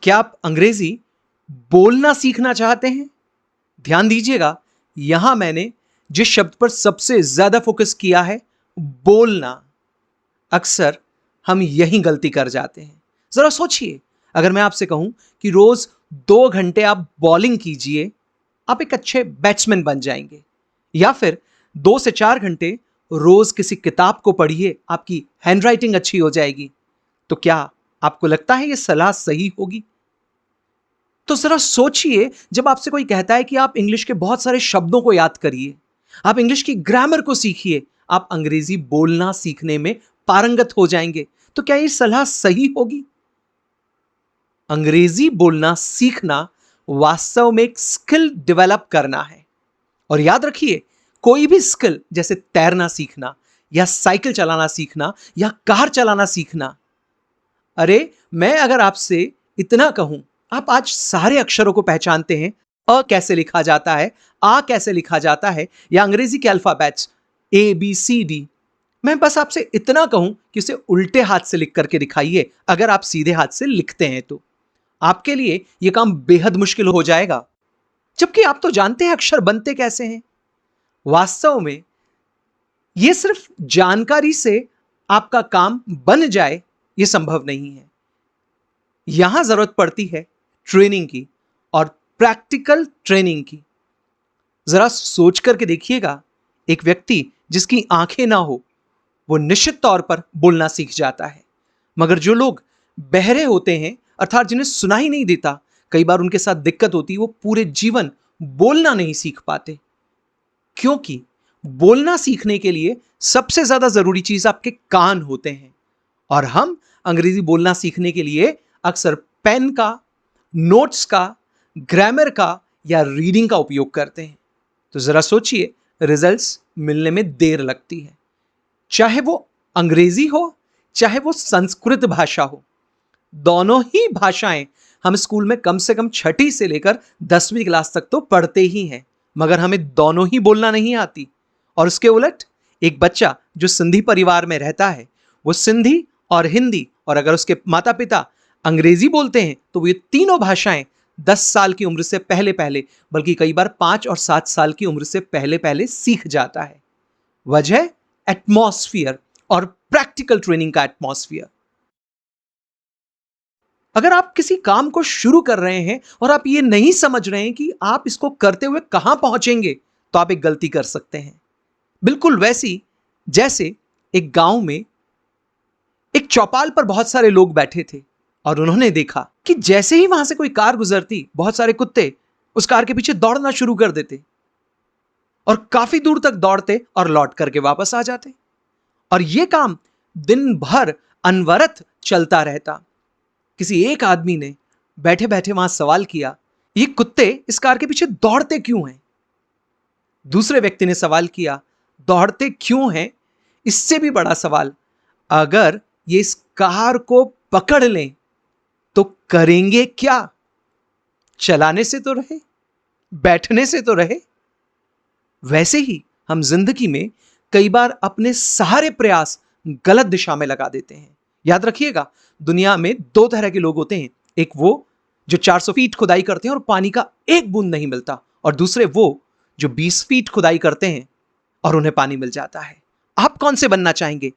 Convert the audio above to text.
क्या आप अंग्रेजी बोलना सीखना चाहते हैं? ध्यान दीजिएगा, यहां मैंने जिस शब्द पर सबसे ज्यादा फोकस किया है, बोलना। अक्सर हम यही गलती कर जाते हैं। जरा सोचिए, अगर मैं आपसे कहूं कि रोज 2 घंटे आप बॉलिंग कीजिए, आप एक अच्छे बैट्समैन बन जाएंगे। या फिर 2 से 4 घंटे रोज किसी किताब को पढ़िए, आपकी हैंडराइटिंग अच्छी हो जाएगी। तो क्या आपको लगता है यह सलाह सही होगी? तो जरा सोचिए, जब आपसे कोई कहता है कि आप इंग्लिश के बहुत सारे शब्दों को याद करिए, आप इंग्लिश की ग्रामर को सीखिए, आप अंग्रेजी बोलना सीखने में पारंगत हो जाएंगे, तो क्या यह सलाह सही होगी? अंग्रेजी बोलना सीखना वास्तव में एक स्किल डेवलप करना है। और याद रखिए, कोई भी स्किल, जैसे तैरना सीखना या साइकिल चलाना सीखना या कार चलाना सीखना, अरे मैं अगर आपसे इतना कहूं, आप आज सारे अक्षरों को पहचानते हैं, अ कैसे लिखा जाता है, आ कैसे लिखा जाता है, या अंग्रेजी के अल्फाबेट्स ABCD, मैं बस आपसे इतना कहूं कि उसे उल्टे हाथ से लिख करके दिखाइए। अगर आप सीधे हाथ से लिखते हैं तो आपके लिए यह काम बेहद मुश्किल हो जाएगा, जबकि आप तो जानते हैं अक्षर बनते कैसे हैं। वास्तव में यह सिर्फ जानकारी से आपका काम बन जाए, यह संभव नहीं है। यहां जरूरत पड़ती है ट्रेनिंग की, और प्रैक्टिकल ट्रेनिंग की। जरा सोच करके देखिएगा, एक व्यक्ति जिसकी आंखें ना हो, वो निश्चित तौर पर बोलना सीख जाता है। मगर जो लोग बहरे होते हैं, अर्थात जिन्हें सुनाई नहीं देता, कई बार उनके साथ दिक्कत होती है, वो पूरे जीवन बोलना नहीं सीख पाते। क्योंकि बोलना सीखने के लिए सबसे ज्यादा जरूरी चीज आपके कान होते हैं, और हम अंग्रेजी बोलना सीखने के लिए अक्सर पेन का, नोट्स का, ग्रामर का या रीडिंग का उपयोग करते हैं। तो जरा सोचिए, रिजल्ट्स मिलने में देर लगती है। चाहे वो अंग्रेजी हो, चाहे वो संस्कृत भाषा हो, दोनों ही भाषाएं हम स्कूल में कम से कम 6ठी से लेकर 10वीं क्लास तक तो पढ़ते ही हैं, मगर हमें दोनों ही बोलना नहीं आती। और उसके उलट एक बच्चा जो सिंधी परिवार में रहता है, वो सिंधी और हिंदी, और अगर उसके माता पिता अंग्रेजी बोलते हैं, तो वो ये तीनों भाषाएं 10 साल की उम्र से पहले पहले, बल्कि कई बार 5 और 7 साल की उम्र से पहले पहले सीख जाता है। वजह एटमॉस्फियर और प्रैक्टिकल ट्रेनिंग का एटमॉस्फियर। अगर आप किसी काम को शुरू कर रहे हैं और आप ये नहीं समझ रहे हैं कि आप इसको करते हुए कहां पहुंचेंगे, तो आप एक गलती कर सकते हैं। बिल्कुल वैसी जैसे एक गांव में एक चौपाल पर बहुत सारे लोग बैठे थे, और उन्होंने देखा कि जैसे ही वहां से कोई कार गुजरती, बहुत सारे कुत्ते उस कार के पीछे दौड़ना शुरू कर देते, और काफी दूर तक दौड़ते और लौट करके वापस आ जाते। और यह काम दिन भर अनवरत चलता रहता। किसी एक आदमी ने बैठे बैठे वहां सवाल किया, ये कुत्ते इस कार के पीछे दौड़ते क्यों हैं? दूसरे व्यक्ति ने सवाल किया, दौड़ते क्यों हैं? इससे भी बड़ा सवाल, अगर ये इस कार को पकड़ लें तो करेंगे क्या? चलाने से तो रहे, बैठने से तो रहे। वैसे ही हम जिंदगी में कई बार अपने सारे प्रयास गलत दिशा में लगा देते हैं। याद रखिएगा, दुनिया में 2 तरह के लोग होते हैं। एक वो जो 400 फीट खुदाई करते हैं और पानी का एक बूंद नहीं मिलता, और दूसरे वो जो 20 फीट खुदाई करते हैं और उन्हें पानी मिल जाता है। आप कौन से बनना चाहेंगे?